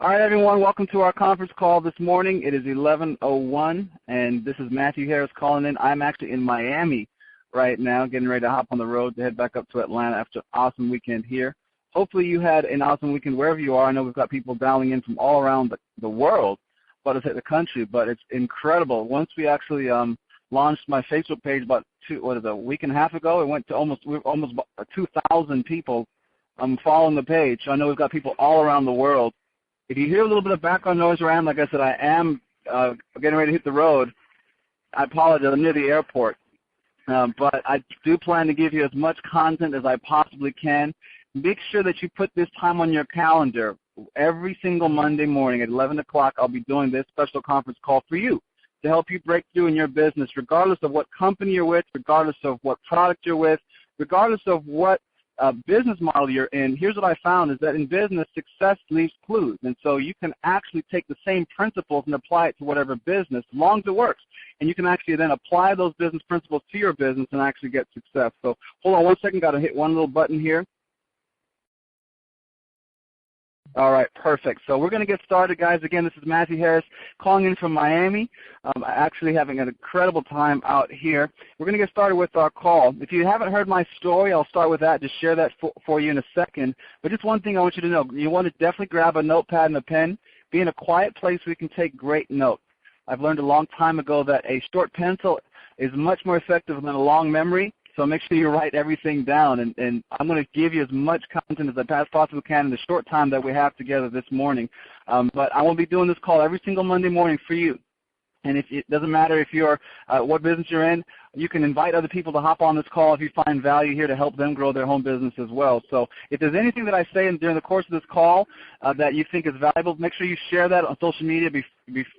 All right, everyone, welcome to our conference call this morning. It is 11:01, and this is Matthew Harris calling in. I'm actually in Miami right now, getting ready to hop on the road to head back up to Atlanta after an awesome weekend here. Hopefully you had an awesome weekend wherever you are. I know we've got people dialing in from all around the world, but it's the country, but it's incredible. Once we actually launched my Facebook page about a week and a half ago, it went to almost 2,000 people following the page. So I know we've got people all around the world. If you hear a little bit of background noise around, like I said, I am getting ready to hit the road. I apologize. I'm near the airport. But I do plan to give you as much content as I possibly can. Make sure that you put this time on your calendar. Every single Monday morning at 11 o'clock, I'll be doing this special conference call for you to help you break through in your business, regardless of what company you're with, regardless of what product you're with, regardless of what business model you're in. Here's what I found is that in business, success leaves clues. And so you can actually take the same principles and apply it to whatever business, as long as it works. And you can actually then apply those business principles to your business and actually get success. So hold on one second. Got to hit one little button here. All right, perfect. So we're going to get started, guys. Again, this is Matthew Harris calling in from Miami. Actually having an incredible time out here. We're going to get started with our call. If you haven't heard my story, I'll start with that. Just share that for you in a second. But just one thing I want you to know. You want to definitely grab a notepad and a pen. Be in a quiet place where you can take great notes. I've learned a long time ago that a short pencil is much more effective than a long memory. So make sure you write everything down, and I'm going to give you as much content as I possibly can in the short time that we have together this morning. But I will be doing this call every single Monday morning for you. And it doesn't matter if you're what business you're in, you can invite other people to hop on this call if you find value here to help them grow their home business as well. So if there's anything that I say during the course of this call that you think is valuable, make sure you share that on social media.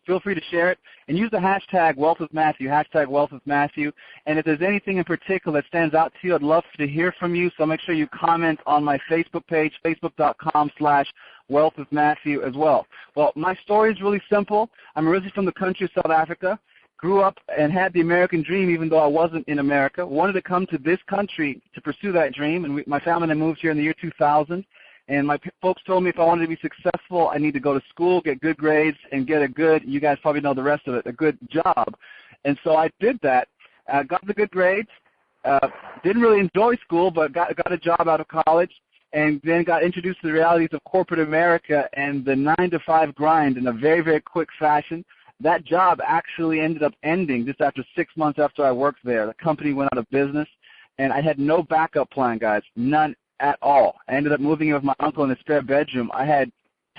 Feel free to share it. And use the hashtag #WealthWithMatthew, hashtag #WealthWithMatthew. And if there's anything in particular that stands out to you, I'd love to hear from you. So make sure you comment on my Facebook page, facebook.com/WealthWithMatthew as well. Well, my story is really simple. I'm originally from the country of South Africa. Grew up and had the American dream even though I wasn't in America. Wanted to come to this country to pursue that dream. And my family and I moved here in the year 2000. And my folks told me if I wanted to be successful, I need to go to school, get good grades, and get a good, you guys probably know the rest of it, a good job. And so I did that, got the good grades, didn't really enjoy school, but got a job out of college, and then got introduced to the realities of corporate America and the 9-to-5 grind in a very, very quick fashion. That job actually ended up ending just after 6 months after I worked there. The company went out of business, and I had no backup plan, guys, none at all. I ended up moving in with my uncle in a spare bedroom. I had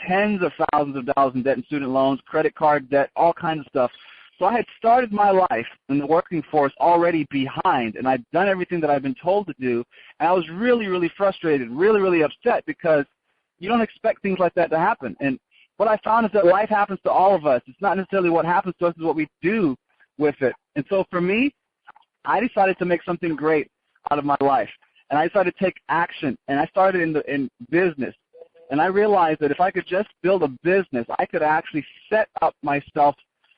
tens of thousands of dollars in debt and student loans, credit card debt, all kinds of stuff. So I had started my life in the working force already behind, and I'd done everything that I'd been told to do, and I was really, really frustrated, really, really upset because you don't expect things like that to happen. And what I found is that life happens to all of us. It's not necessarily what happens to us, it's what we do with it. And so for me, I decided to make something great out of my life. And I decided to take action, and I started in business. And I realized that if I could just build a business, I could actually set up myself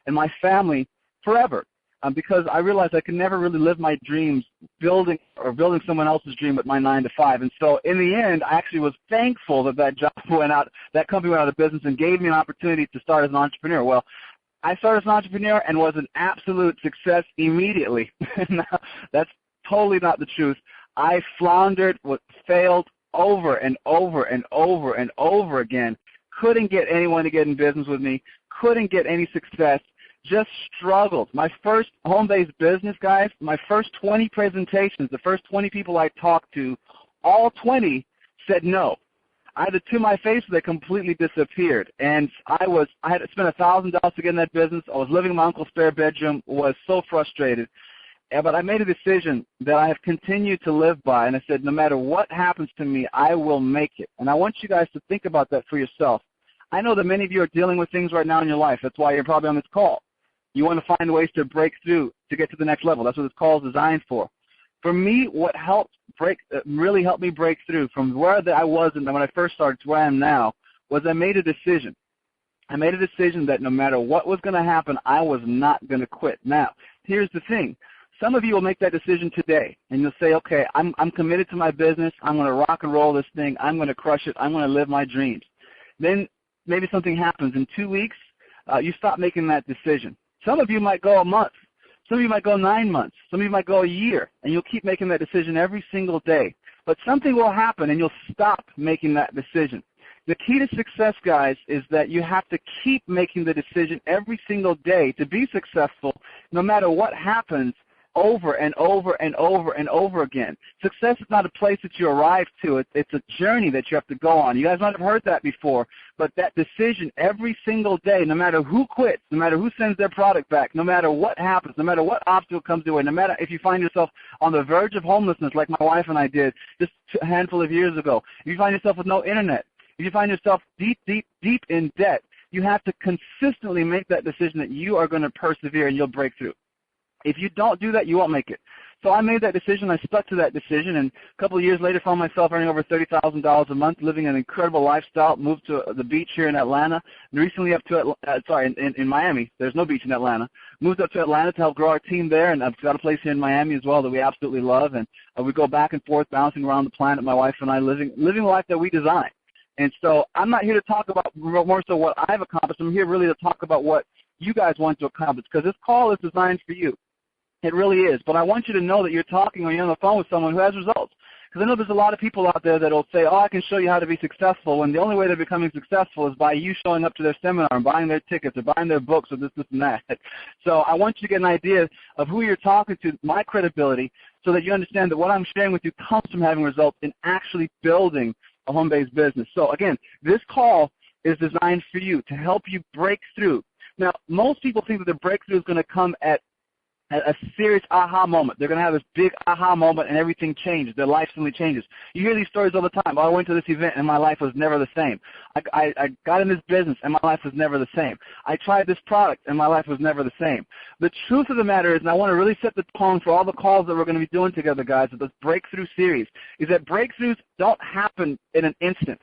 and my family forever. Because I realized I could never really live my dreams building someone else's dream with my 9-to-5. And so in the end, I actually was thankful that that company went out of business and gave me an opportunity to start as an entrepreneur. Well, I started as an entrepreneur and was an absolute success immediately. Now, that's totally not the truth. I floundered, failed over and over and over and over again. Couldn't get anyone to get in business with me. Couldn't get any success. Just struggled. My first home-based business, guys, my first 20 presentations, the first 20 people I talked to, all 20 said no. Either to my face or they completely disappeared. And I had to spend $1,000 to get in that business. I was living in my uncle's spare bedroom, was so frustrated. But I made a decision that I have continued to live by, and I said, no matter what happens to me, I will make it. And I want you guys to think about that for yourself. I know that many of you are dealing with things right now in your life. That's why you're probably on this call. You want to find ways to break through to get to the next level. That's what this call is designed for. For me, what really helped me break through from where I was when I first started to where I am now was I made a decision. I made a decision that no matter what was going to happen, I was not going to quit. Now, here's the thing. Some of you will make that decision today, and you'll say, okay, I'm committed to my business. I'm going to rock and roll this thing. I'm going to crush it. I'm going to live my dreams. Then maybe something happens. In 2 weeks, you stop making that decision. Some of you might go a month. Some of you might go 9 months. Some of you might go a year, and you'll keep making that decision every single day. But something will happen, and you'll stop making that decision. The key to success, guys, is that you have to keep making the decision every single day to be successful, no matter what happens, over and over and over and over again. Success is not a place that you arrive to. It's a journey that you have to go on. You guys might have heard that before, but that decision every single day, no matter who quits, no matter who sends their product back, no matter what happens, no matter what obstacle comes your way, no matter if you find yourself on the verge of homelessness like my wife and I did just a handful of years ago, if you find yourself with no internet, if you find yourself deep, deep, deep in debt, you have to consistently make that decision that you are going to persevere and you'll break through. If you don't do that, you won't make it. So I made that decision. I stuck to that decision, and a couple of years later found myself earning over $30,000 a month, living an incredible lifestyle, moved to the beach here in Atlanta, and recently up to, in Miami. There's no beach in Atlanta. Moved up to Atlanta to help grow our team there, and I've got a place here in Miami as well that we absolutely love, and we go back and forth, bouncing around the planet, my wife and I, living the life that we design. And so I'm not here to talk about more so what I've accomplished. I'm here really to talk about what you guys want to accomplish, because this call is designed for you. It really is. But I want you to know that you're talking or you're on the phone with someone who has results. Because I know there's a lot of people out there that will say, oh, I can show you how to be successful, when the only way they're becoming successful is by you showing up to their seminar and buying their tickets or buying their books or this, and that. So I want you to get an idea of who you're talking to, my credibility, so that you understand that what I'm sharing with you comes from having results in actually building a home-based business. So again, this call is designed for you to help you break through. Now, most people think that the breakthrough is going to come at a serious aha moment. They're going to have this big aha moment and everything changes. Their life suddenly changes. You hear these stories all the time. Oh, I went to this event and my life was never the same. I got in this business and my life was never the same. I tried this product and my life was never the same. The truth of the matter is, and I want to really set the tone for all the calls that we're going to be doing together, guys, of this breakthrough series, is that breakthroughs don't happen in an instant.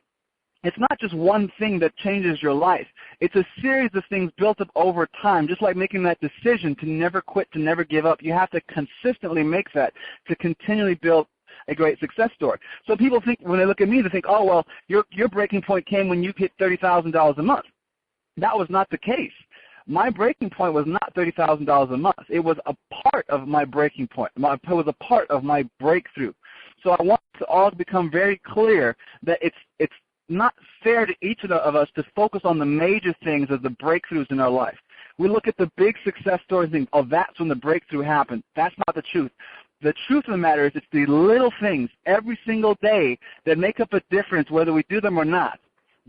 It's not just one thing that changes your life. It's a series of things built up over time, just like making that decision to never quit, to never give up. You have to consistently make that to continually build a great success story. So people think, when they look at me, they think, oh, well, your breaking point came when you hit $30,000 a month. That was not the case. My breaking point was not $30,000 a month. It was a part of my breaking point. It was a part of my breakthrough. So I want to all become very clear that it's not fair to each of us to focus on the major things as the breakthroughs in our life. We look at the big success stories and think, oh, that's when the breakthrough happened. That's not the truth. The truth of the matter is it's the little things every single day that make up a difference whether we do them or not.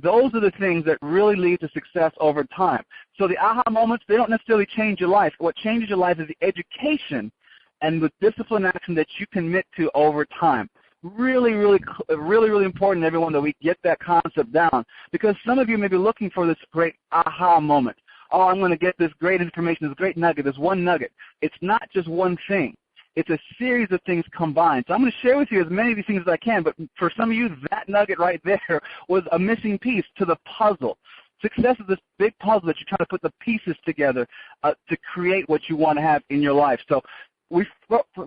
Those are the things that really lead to success over time. So the aha moments, they don't necessarily change your life. What changes your life is the education and the discipline action that you commit to over time. Really, really important, everyone, that we get that concept down, because some of you may be looking for this great aha moment. Oh, I'm going to get this great information, this great nugget, this one nugget. It's not just one thing. It's a series of things combined. So I'm going to share with you as many of these things as I can, but for some of you, that nugget right there was a missing piece to the puzzle. Success is this big puzzle that you're trying to put the pieces together to create what you want to have in your life. So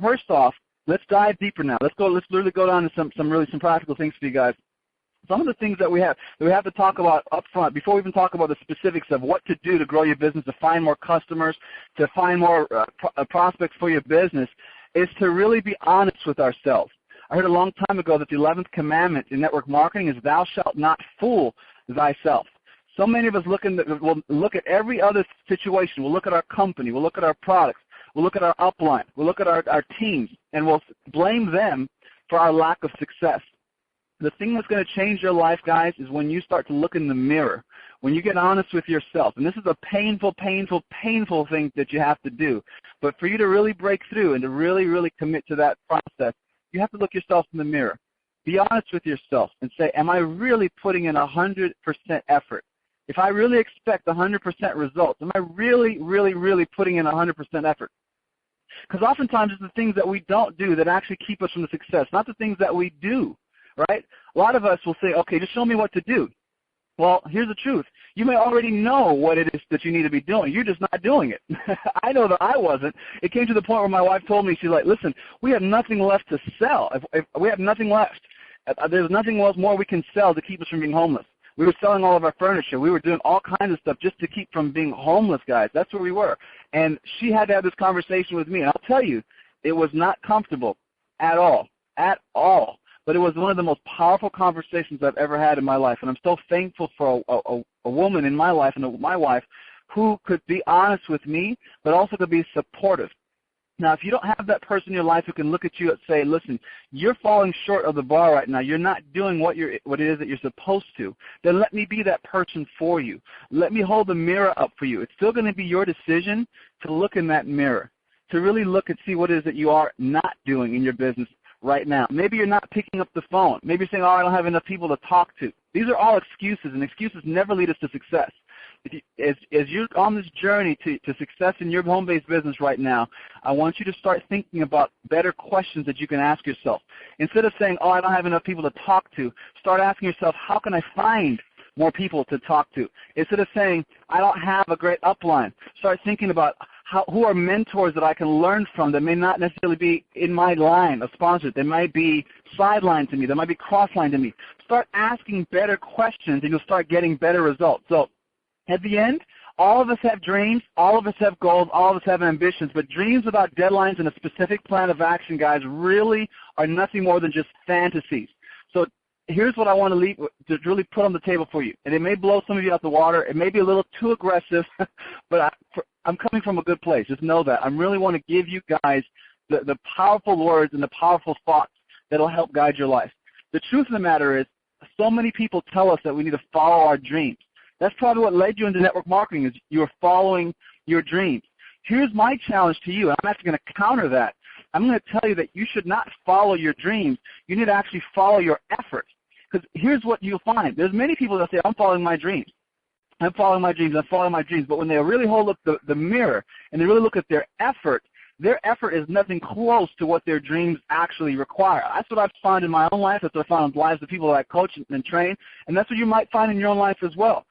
first off, let's dive deeper now. Let's literally go down to some practical things for you guys. Some of the things that we have to talk about up front, before we even talk about the specifics of what to do to grow your business, to find more customers, to find more prospects for your business, is to really be honest with ourselves. I heard a long time ago that the 11th commandment in network marketing is thou shalt not fool thyself. So many of us will look at every other situation. We'll look at our company. We'll look at our products. We'll look at our upline. We'll look at our teams, and we'll blame them for our lack of success. The thing that's going to change your life, guys, is when you start to look in the mirror, when you get honest with yourself. And this is a painful, painful, painful thing that you have to do. But for you to really break through and to really, really commit to that process, you have to look yourself in the mirror. Be honest with yourself and say, am I really putting in 100% effort? If I really expect 100% results, am I really, really, really putting in 100% effort? Because oftentimes it's the things that we don't do that actually keep us from the success, not the things that we do, right? A lot of us will say, okay, just show me what to do. Well, here's the truth. You may already know what it is that you need to be doing. You're just not doing it. I know that I wasn't. It came to the point where my wife told me, she's like, listen, we have nothing left to sell. If we have nothing left. There's nothing else more we can sell to keep us from being homeless. We were selling all of our furniture. We were doing all kinds of stuff just to keep from being homeless, guys. That's where we were. And she had to have this conversation with me. And I'll tell you, it was not comfortable at all, But it was one of the most powerful conversations I've ever had in my life. And I'm so thankful for a woman in my life and my wife who could be honest with me, but also could be supportive. Now, if you don't have that person in your life who can look at you and say, listen, you're falling short of the bar right now. You're not doing what it is that you're supposed to. Then let me be that person for you. Let me hold the mirror up for you. It's still going to be your decision to look in that mirror, to really look and see what it is that you are not doing in your business right now. Maybe you're not picking up the phone. Maybe you're saying, oh, I don't have enough people to talk to. These are all excuses, and excuses never lead us to success. As you're on this journey to success in your home-based business right now, I want you to start thinking about better questions that you can ask yourself. Instead of saying, oh, I don't have enough people to talk to, start asking yourself, how can I find more people to talk to? Instead of saying, I don't have a great upline, start thinking about who are mentors that I can learn from that may not necessarily be in my line of sponsors. They might be sideline to me. They might be cross-line to me. Start asking better questions, and you'll start getting better results. So at the end, all of us have dreams, all of us have goals, all of us have ambitions, but dreams without deadlines and a specific plan of action, guys, really are nothing more than just fantasies. So here's what I want to really put on the table for you. And it may blow some of you out the water. It may be a little too aggressive, but I'm coming from a good place. Just know that. I really want to give you guys the powerful words and the powerful thoughts that will help guide your life. The truth of the matter is, so many people tell us that we need to follow our dreams. That's probably what led you into network marketing, is you're following your dreams. Here's my challenge to you, and I'm actually going to counter that. I'm going to tell you that you should not follow your dreams. You need to actually follow your efforts. Because here's what you'll find. There's many people that say, I'm following my dreams. I'm following my dreams. I'm following my dreams. But when they really hold up the mirror and they really look at their effort is nothing close to what their dreams actually require. That's what I've found in my own life. That's what I found in the lives of people that I coach and train. And that's what you might find in your own life as well.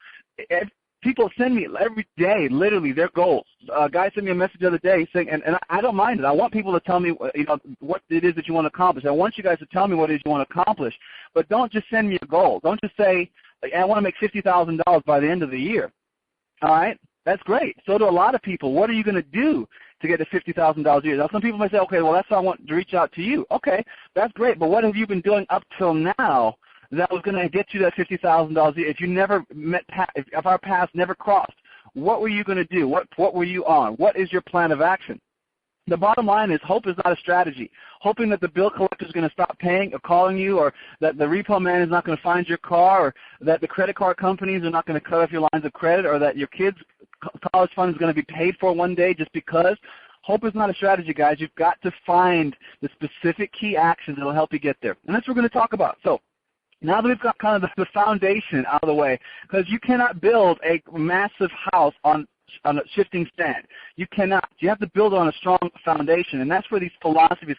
People send me every day, literally, their goals. A guy sent me a message the other day saying, and I don't mind it. I want people to tell me, what it is that you want to accomplish. I want you guys to tell me what it is you want to accomplish. But don't just send me a goal. Don't just say, I want to make $50,000 by the end of the year. All right? That's great. So do a lot of people. What are you going to do to get to $50,000 a year? Now, some people might say, okay, well, that's why I want to reach out to you. Okay, that's great. But what have you been doing up till now that was going to get you that $50,000 a year? If you never met, if our paths never crossed, what were you going to do? What were you on? What is your plan of action? The bottom line is, hope is not a strategy. Hoping that the bill collector is going to stop paying or calling you, or that the repo man is not going to find your car, or that the credit card companies are not going to cut off your lines of credit, or that your kids' college fund is going to be paid for one day just because. Hope is not a strategy, guys. You've got to find the specific key actions that will help you get there. And that's what we're going to talk about. So now that we've got kind of the foundation out of the way, because you cannot build a massive house on a shifting sand. You cannot. You have to build on a strong foundation, and that's where these philosophies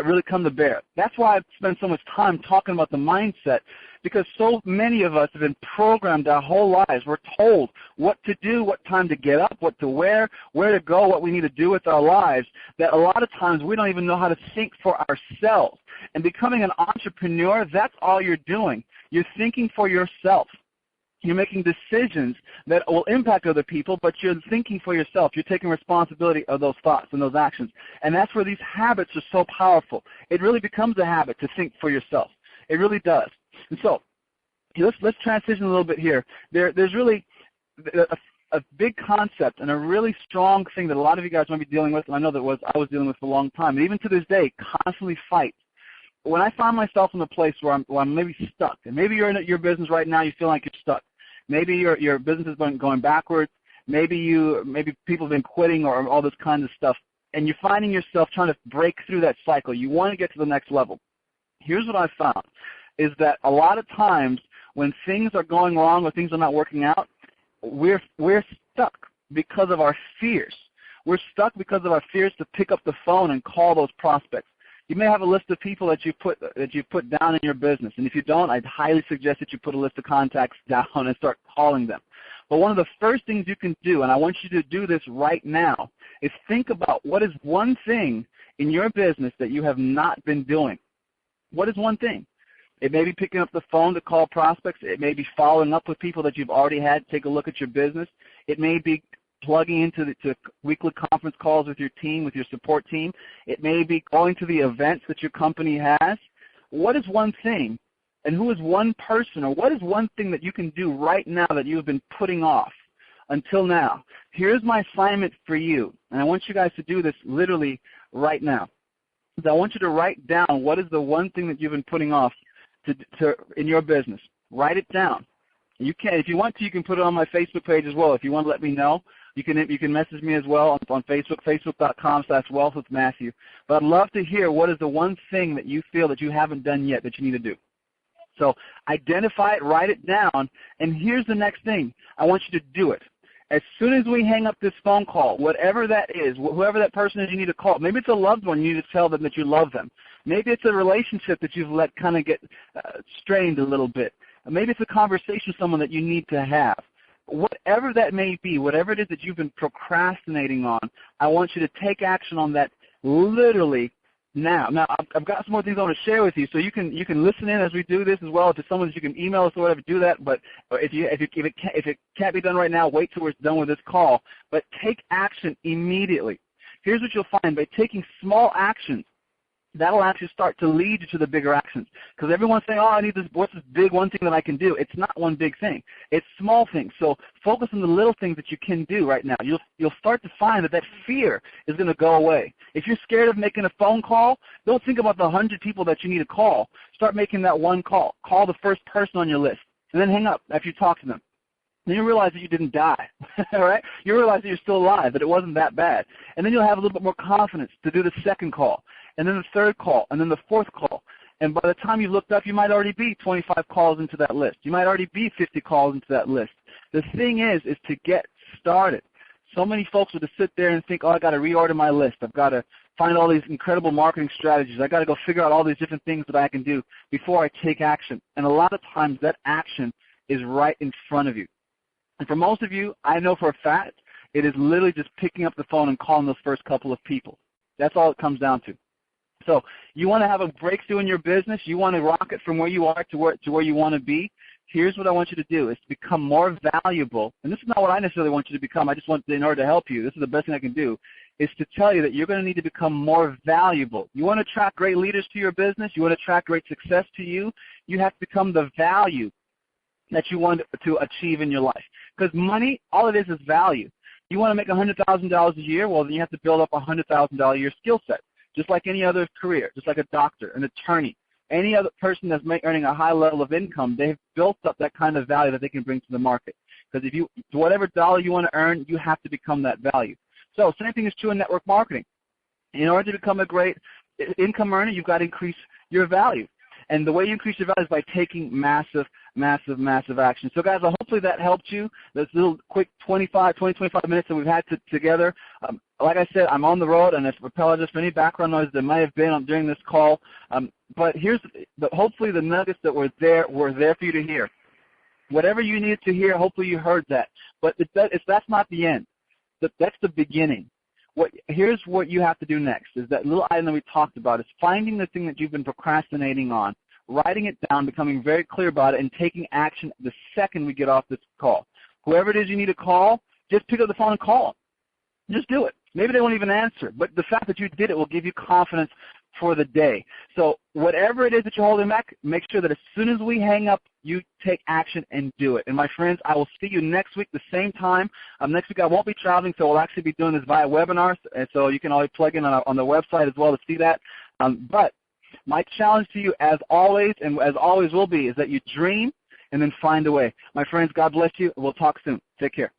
really come to bear. That's why I've spent so much time talking about the mindset, because so many of us have been programmed our whole lives. We're told what to do, what time to get up, what to wear, where to go, what we need to do with our lives, that a lot of times we don't even know how to think for ourselves. And becoming an entrepreneur, that's all you're doing. You're thinking for yourself. You're making decisions that will impact other people, but you're thinking for yourself. You're taking responsibility of those thoughts and those actions. And that's where these habits are so powerful. It really becomes a habit to think for yourself. It really does. And so let's transition a little bit here. There's really a big concept and a really strong thing that a lot of you guys might be dealing with, and I know that I was dealing with for a long time, and even to this day, constantly fight. When I find myself in a place where I'm maybe stuck, and maybe you're in your business right now, you feel like you're stuck. Maybe your business is going backwards. Maybe people have been quitting or all this kind of stuff, and you're finding yourself trying to break through that cycle. You want to get to the next level. Here's what I've found, is that a lot of times when things are going wrong or things are not working out, we're stuck because of our fears. We're stuck because of our fears to pick up the phone and call those prospects. You may have a list of people that you put down in your business, and if you don't, I'd highly suggest that you put a list of contacts down and start calling them. But one of the first things you can do, and I want you to do this right now, is think about what is one thing in your business that you have not been doing. What is one thing? It may be picking up the phone to call prospects. It may be following up with people that you've already had take a look at your business. It may be plugging into to weekly conference calls with your team, with your support team. It may be going to the events that your company has. What is one thing, and who is one person, or what is one thing that you can do right now that you've been putting off until now? Here's my assignment for you, and I want you guys to do this literally right now. I want you to write down what is the one thing that you've been putting off in your business. Write it down. You can, if you want to, you can put it on my Facebook page as well. If you want to let me know, you can message me as well on Facebook, facebook.com/wealthwithmatthew. But I'd love to hear what is the one thing that you feel that you haven't done yet that you need to do. So identify it, write it down, and here's the next thing. I want you to do it. As soon as we hang up this phone call, whatever that is, whoever that person is you need to call, maybe it's a loved one, you need to tell them that you love them. Maybe it's a relationship that you've let kind of get strained a little bit. Maybe it's a conversation with someone that you need to have. Whatever that may be, whatever it is that you've been procrastinating on, I want you to take action on that literally now. Now, I've got some more things I want to share with you, so you can listen in as we do this as well. If it's someone that you can email us or whatever, do that. But if it can't be done right now, wait till we're done with this call. But take action immediately. Here's what you'll find. By taking small actions, that'll actually start to lead you to the bigger actions. Because everyone's saying, oh, I need this, what's this big one thing that I can do? It's not one big thing. It's small things. So focus on the little things that you can do right now. You'll start to find that fear is going to go away. If you're scared of making a phone call, don't think about the 100 people that you need to call. Start making that one call. Call the first person on your list, and then hang up after you talk to them. Then you realize that you didn't die, all right? You realize that you're still alive, that it wasn't that bad. And then you'll have a little bit more confidence to do the second call, and then the third call, and then the fourth call. And by the time you've looked up, you might already be 25 calls into that list. You might already be 50 calls into that list. The thing is to get started. So many folks will just sit there and think, oh, I got to reorder my list. I've got to find all these incredible marketing strategies. I got to go figure out all these different things that I can do before I take action. And a lot of times that action is right in front of you. And for most of you, I know for a fact, it is literally just picking up the phone and calling those first couple of people. That's all it comes down to. So you want to have a breakthrough in your business. You want to rocket from where you are to where you want to be. Here's what I want you to do, is to become more valuable. And this is not what I necessarily want you to become. I just want, in order to help you, this is the best thing I can do, is to tell you that you're going to need to become more valuable. You want to attract great leaders to your business. You want to attract great success to you. You have to become the value that you want to achieve in your life. Because money, all it is value. You want to make $100,000 a year, well, then you have to build up a $100,000 a year skill set, just like any other career, just like a doctor, an attorney. Any other person that's earning a high level of income, they've built up that kind of value that they can bring to the market. Because if whatever dollar you want to earn, you have to become that value. So same thing is true in network marketing. In order to become a great income earner, you've got to increase your value. And the way you increase your value is by taking massive, massive, massive action. So, guys, hopefully that helped you. This little quick 20, 25 minutes that we've had together. Like I said, I'm on the road, and I apologize for any background noise that might have been during this call. But here's hopefully the nuggets that were there for you to hear. Whatever you needed to hear, hopefully you heard that. But that's not the end. That's the beginning. Here's what you have to do next, is that little item that we talked about, is finding the thing that you've been procrastinating on, writing it down, becoming very clear about it, and taking action the second we get off this call. Whoever it is you need to call, just pick up the phone and call them. Just do it. Maybe they won't even answer, but the fact that you did it will give you confidence for the day. So whatever it is that you're holding back, make sure that as soon as we hang up, you take action and do it. And my friends, I will see you next week the same time. Next week I won't be traveling, so we'll actually be doing this via webinar, and so you can always plug in on the website as well to see that. But my challenge to you, as always, and as always will be, is that you dream and then find a way. My friends, God bless you. We'll talk soon. Take care.